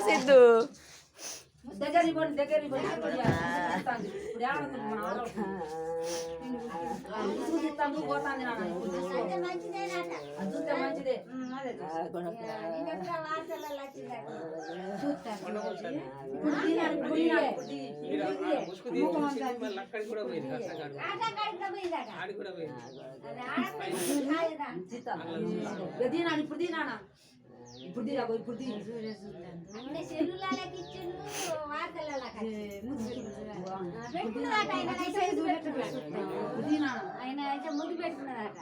సిద్ధు దగ్గర దగ్గర పోతాంది చూస్తే మంచిదే ఇప్పుడు తినానా ఇప్పుడు తీరాబో ఇప్పుడు ఆయన అయితే ముందు పెట్టుకున్నారట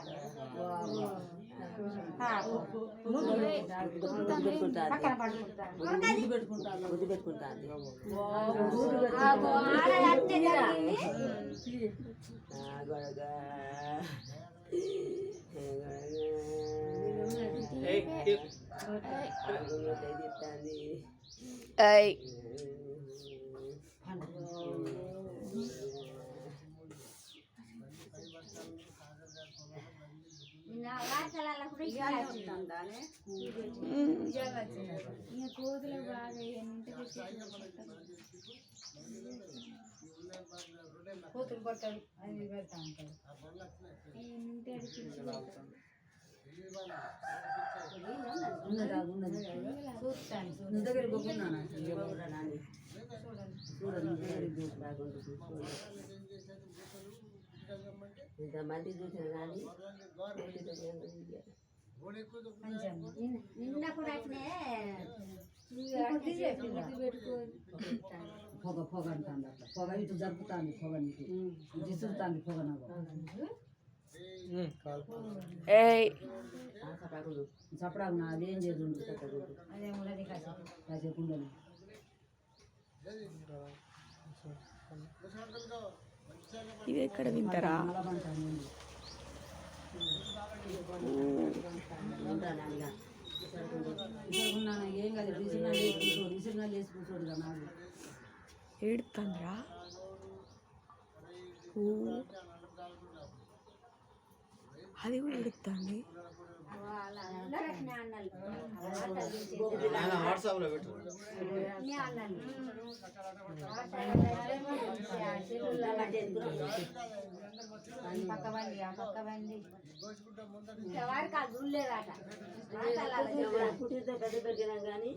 కోతులు బాగా కూతురు పట్టాడు అది పెడతా ఉంటాడు దగ్గర పోకున్నాను ఇంతమంది చూసిన కానీ నిన్న కూడా పొగ పొగ అంటాను అట్లా పొగ ఇటు జరుపుతాను పొగ నీకు విసురుతాను పొగ నాకు చప్పడాకు నా అదేం చేసి కాసేపు ఉండను ఇది ఎక్కడ వింటారా ఏం కాదు విసిరినా లేచి కూర్చోడు కదా నాకు ఏడుతుందిరా అది కూడా ఎడుతుంది పక్క బండి ఆ పక్క బండి వాడికి అది ఉండలేదట పుట్టితో పెద్ద పెరిగినా కానీ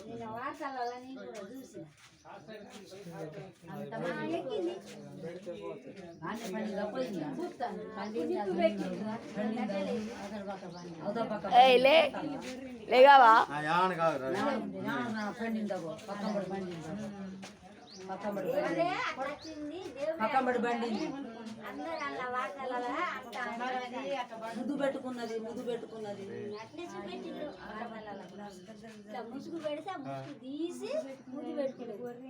నేను వార్తలని కూడా చూసిన లేగావా పక్కబడి బండి ముద్దు పెట్టుకున్నది ముసుగు పెడితే ముసుగు తీసి ముద్దు పెట్టుకున్నది